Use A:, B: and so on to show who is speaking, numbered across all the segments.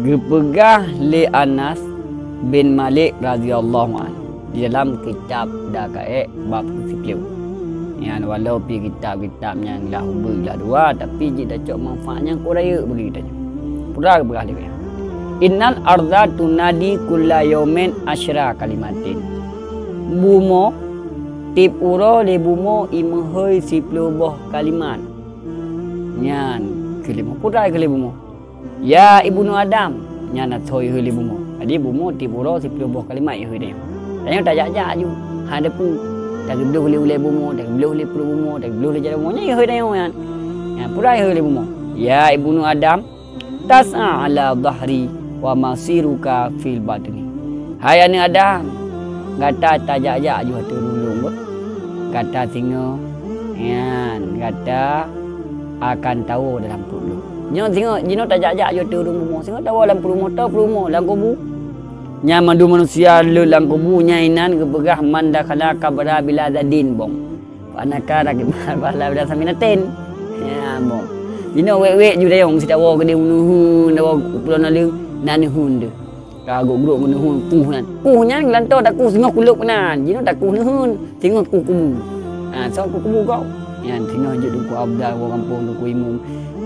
A: Gepegah li Anas bin Malik radhiyallahu anhu di dalam kitab Daqaiq bab 10. Yang walau pi kitab-kitab yang lah ubah dua tapi jika cok manfaatnya kuraya bagi tanya. Pura berah dia. Innal arda tunadi kulla yawmin asyra kalimatin. Bumo tip uro le bumo imahoi 10 boh kalimat. Nyan kelima pura kali bumo. Ya ibnu Adam nyana thoi heli bumo. Jadi bumo tip uro 10 boh kalimat ye dia. Tanya tak jajak ju. Ada pun dah belum boleh bumo, dah belum boleh perlu bumo, dah belum boleh jadi bumo. Nya ye dia yan. Ya pura heli bumo. Ya ibnu Adam tas'a ala dhahri wa masiruka fil badni. Hai anak Adam, kata tajak-jak ju turun ba. Kata singa, yan, kata akan tahu dalam perut. Nyo singa, jino tajak-jak ju turun bumo. Singa tahu dalam perut motor, perut dalam kubu. Nya mandu manusia le dalam kubu nyainan kebegah mandakala kabara bila zadin bong. Panaka rak bala bila saminaten. Ya bong. Jino wek-wek ju dayong sidawo gede nuhun dawo pulau naling nanihun de. Kagok grok menuhun puhnan. Puhnya lanto dak ku singa kuluk nan. Jino dak ku nuhun, singa ku kubu. So ku kubu kau. Yan singa je du ku abda wo kampung du ku imum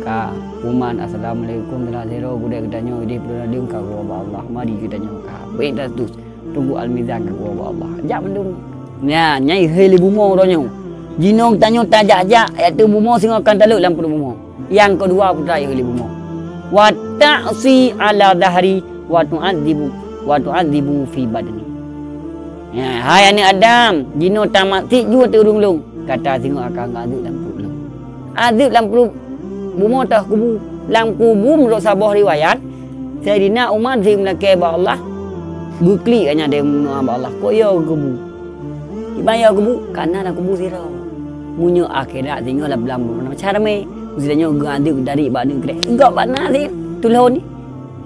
A: ka uman assalamualaikum dala zero gudai kedanyo di pulau naling ka wa Allah mari kedanyo ka. Baik dah tu tunggu al-mizan ka wa Allah. Jak mendung. Nya nyai heli bumo ronyo. Jino tanyo tajak-jak iaitu bumo singa kan taluk dalam perut bumo. Yang kedua putra heli bumo. Wa ta'si ala dahri wa tu'adzibu fi badni. Ya, hai anak Adam, jino tamat tik jua terung-lung. Kata tengok akan azab dalam perut. Azab dalam perut bumo tah kubu. Dalam kubu menurut sabah riwayat, Sayyidina Umar zim laki ba Allah. Gukli hanya dia menua ba Allah. Kok ya kubu? Ibaya kubu karena dalam kubu sirau. Munyo akhirat tengok dalam bumo. Cara me Mestinya ganti dari bani kedai. Enggak bana sih. Tulon ni.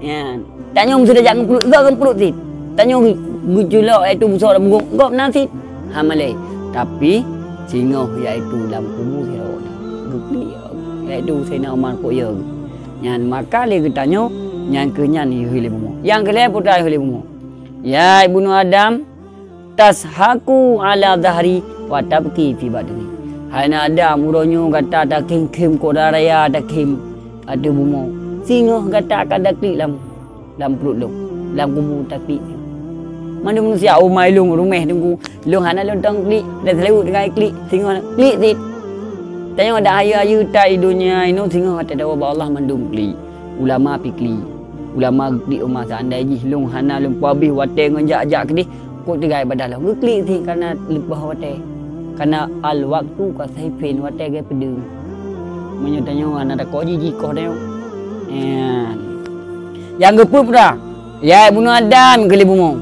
A: Ya. Tanya sudah jangan perut, enggak kan perut sih. Tanya gejolak itu besar dalam bungkuk. Enggak benar sih. Hamalai. Tapi singoh iaitu dalam kubu sira. Gukli iaitu Sayyidina Umar kok ya. Nyan maka le tanya nyan kenyan hile bumo. Yang kelai putra hile bumo. Ya ibnu Adam tashaku ala dhahri wa tabki fi badni. Hanya ada muronyo kata ada kim kodaraya ada kim ada bumo. Singa kata akan ada klik dalam perut lu. Dalam kubu tapi mana manusia umai lung rumah tunggu. Lung hana lung tang klik dan selalu dengan klik singa klik sit. Tanya ada ayu tai dunia ino singa kata dawa ba Allah mandum klik. Ulama pikli. Ulama klik umah seandai ji lung hana lung pabih wate ngenjak-jak kedih kok tegai badal. Klik sih karena lebah wate. Karena al waktu ka saifin wate ge pedeng. Menyatanya ana ada koji jikoh deu. Yang geput pula. Ya ibnu Adam kali bumo.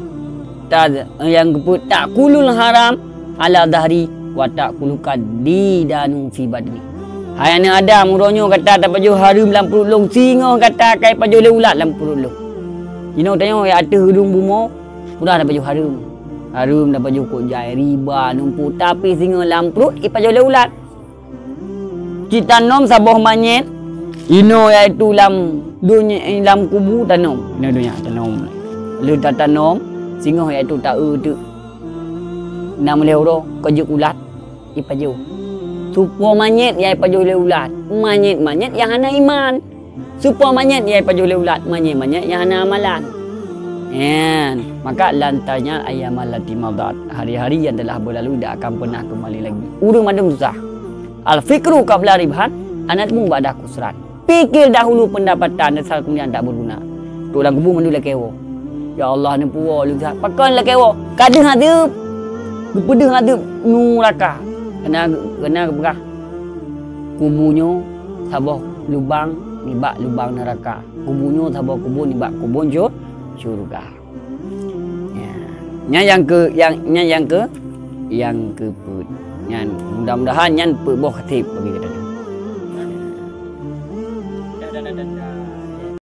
A: Yang geput tak kulul haram ala dhahri wa tak kulukad di danu fi badni. Hai ana Adam uronyo kata tak baju harum dalam perut long singa kata kai baju le ulat dalam perut long. Jino tanya ya ada hudung bumo pula ada baju harum. Harum dah baju kok jai riba numpu tapi singa lamprut ipa jole ulat. Kita nom sabah manyet ino iaitu lam dunia lam kubu tanom. Ino dunia tanom. Lu tanom singa iaitu tak tu. 6 euro kojok ulat ipa jo. Supo manyet iai pa jole ulat. Manyet yang hana iman. Supo manyet iai pa jole ulat. Manyet yang hana amalan. Maka lantanya ayam allati madat. Hari-hari yang telah berlalu tidak akan pernah kembali lagi. Urung madum susah. Al-fikru qabla ribhan anatmu ba'da kusran. Fikir dahulu pendapatan dan kemudian tak berguna. Tulang kubu mandu lekewo. Ya Allah ni puwa lu sah. Pakai lekewo. Kadang hadap. Pedeng hadap nuraka. Kena berah. Kubunya sabah lubang nibak lubang neraka. Kubunya sabah kubur nibak kubur syurga. Ya. Yang ke mudah-mudahan yang boh khatib bagi kita.